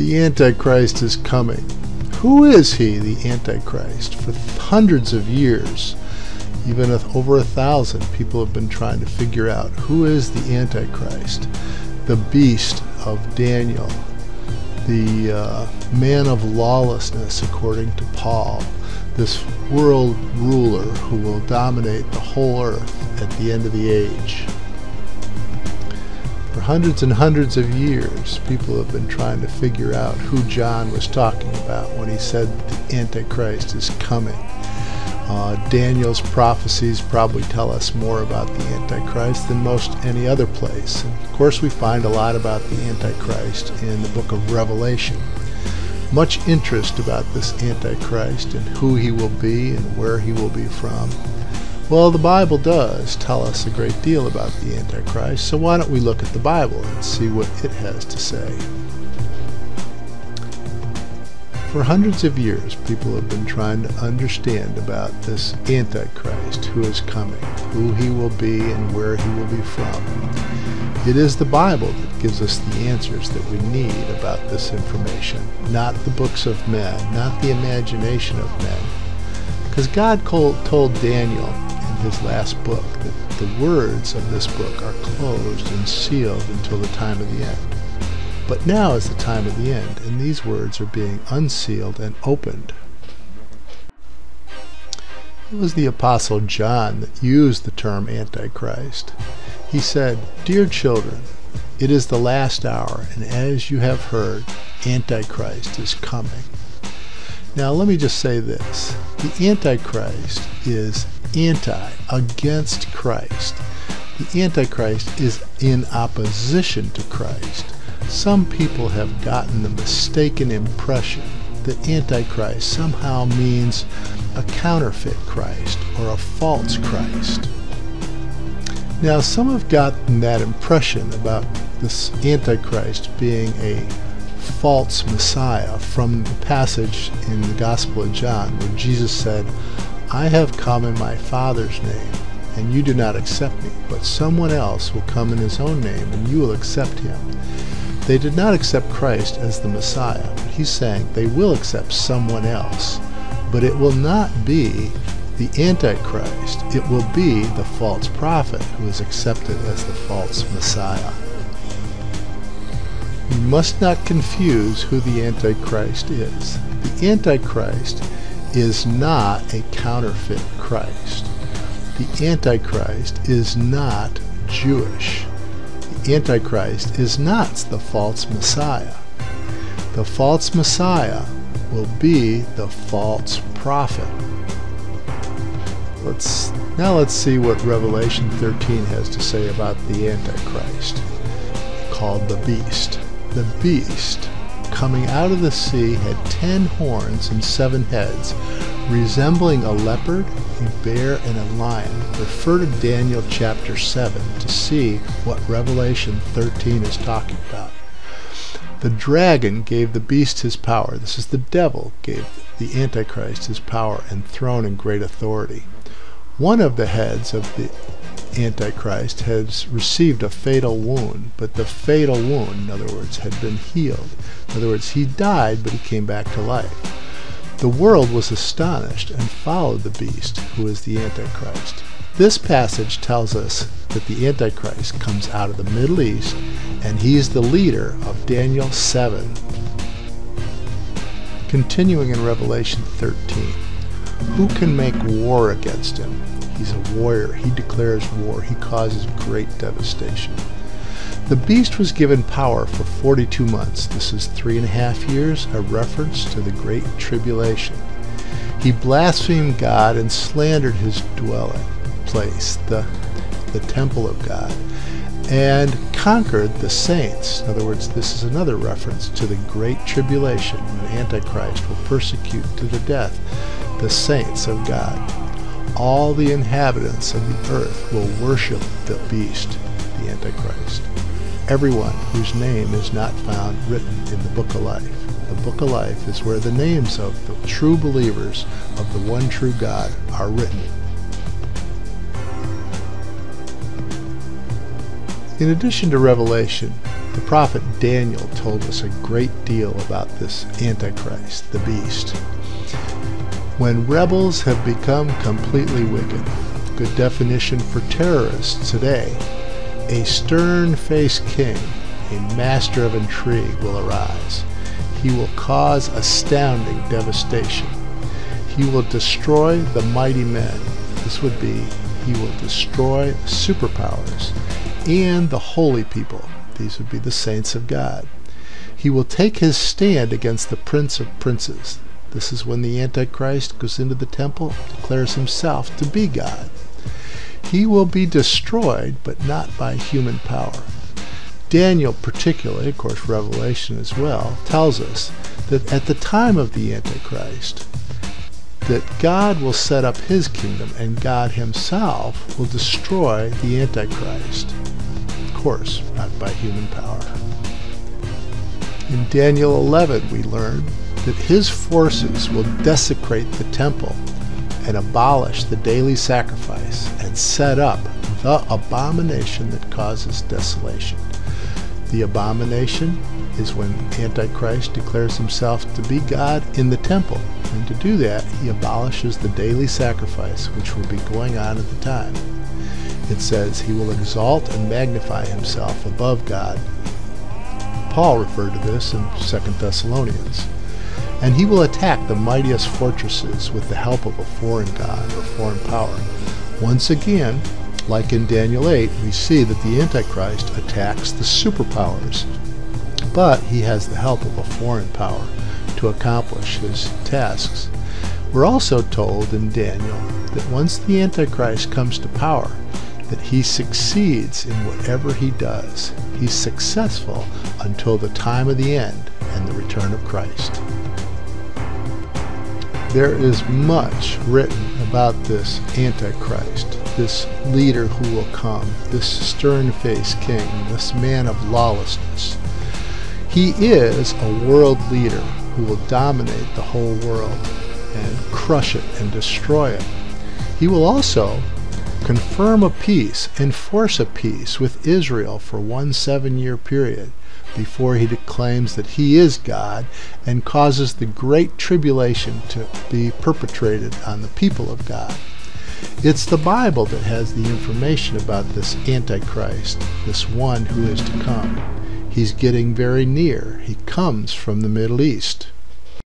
The Antichrist is coming. Who is he, the Antichrist? For hundreds of years, even over 1,000, people have been trying to figure out who is the Antichrist, the beast of Daniel, the man of lawlessness, according to Paul, this world ruler who will dominate the whole earth at the end of the age. For hundreds and hundreds of years, people have been trying to figure out who John was talking about when he said the Antichrist is coming. Daniel's prophecies probably tell us more about the Antichrist than most any other place. And of course, we find a lot about the Antichrist in the book of Revelation. Much interest about this Antichrist and who he will be and where he will be from. Well, the Bible does tell us a great deal about the Antichrist, so why don't we look at the Bible and see what it has to say. For hundreds of years, people have been trying to understand about this Antichrist who is coming, who he will be and where he will be from. It is the Bible that gives us the answers that we need about this information, not the books of men, not the imagination of men. Because God told Daniel in his last book that the words of this book are closed and sealed until the time of the end. But now is the time of the end, and these words are being unsealed and opened. It was the Apostle John that used the term Antichrist. He said, "Dear children, it is the last hour, and as you have heard, Antichrist is coming." Now let me just say this. The Antichrist is against Christ. The Antichrist is in opposition to Christ. Some people have gotten the mistaken impression that Antichrist somehow means a counterfeit Christ or a false Christ. Now, some have gotten that impression about this Antichrist being a false Messiah from the passage in the Gospel of John where Jesus said, "I have come in my Father's name, and you do not accept me, but someone else will come in his own name, and you will accept him." They did not accept Christ as the Messiah, but he's saying they will accept someone else, but it will not be the Antichrist. It will be the false prophet who is accepted as the false Messiah. You must not confuse who the Antichrist is. The Antichrist is not a counterfeit Christ. The Antichrist is not Jewish. The Antichrist is not the false Messiah. The false Messiah will be the false prophet. Now let's see what Revelation 13 has to say about the Antichrist, called the beast. The beast, coming out of the sea, had 10 horns and 7 heads, resembling a leopard, a bear, and a lion. Refer to Daniel chapter 7 to see what Revelation 13 is talking about. The dragon gave the beast his power. This is the devil gave the Antichrist his power and throne and great authority. One of the heads of the Antichrist has received a fatal wound, but the fatal wound, in other words, had been healed. In other words, he died, but he came back to life. The world was astonished and followed the beast, who is the Antichrist. This passage tells us that the Antichrist comes out of the Middle East, and he is the leader of Daniel 7. Continuing in Revelation 13, who can make war against him? He's a warrior. He declares war. He causes great devastation. The beast was given power for 42 months. This is 3.5 years, a reference to the Great Tribulation. He blasphemed God and slandered his dwelling place, the temple of God, and conquered the saints. In other words, this is another reference to the Great Tribulation, when Antichrist will persecute to the death the saints of God. All the inhabitants of the earth will worship the beast, the Antichrist. Everyone whose name is not found written in the Book of Life. The Book of Life is where the names of the true believers of the one true God are written. In addition to Revelation, The prophet Daniel told us a great deal about this Antichrist, the beast. When rebels have become completely wicked, good definition for terrorists today, a stern-faced king, a master of intrigue, will arise. He will cause astounding devastation. He will destroy the mighty men. This would be, he will destroy superpowers and the holy people. These would be the saints of God. He will take his stand against the prince of princes. This is when the Antichrist goes into the temple, declares himself to be God. He will be destroyed, but not by human power. Daniel particularly, of course Revelation as well, tells us that at the time of the Antichrist, that God will set up his kingdom and God himself will destroy the Antichrist. Of course, not by human power. In Daniel 11 we learn that his forces will desecrate the temple and abolish the daily sacrifice and set up the abomination that causes desolation. The abomination is when Antichrist declares himself to be God in the temple. And to do that, he abolishes the daily sacrifice which will be going on at the time. It says he will exalt and magnify himself above God. Paul referred to this in 2 Thessalonians. And he will attack the mightiest fortresses with the help of a foreign god or foreign power. Once again, like in Daniel 8, we see that the Antichrist attacks the superpowers, but he has the help of a foreign power to accomplish his tasks. We're also told in Daniel that once the Antichrist comes to power, that he succeeds in whatever he does. He's successful until the time of the end and the return of Christ. There is much written about this Antichrist, this leader who will come, this stern-faced king, this man of lawlessness. He is a world leader who will dominate the whole world and crush it and destroy it. He will also confirm a peace, enforce a peace with Israel for 1 7-year period before he claims that he is God and causes the great tribulation to be perpetrated on the people of God. It's the Bible that has the information about this Antichrist, this one who is to come. He's getting very near. He comes from the Middle East.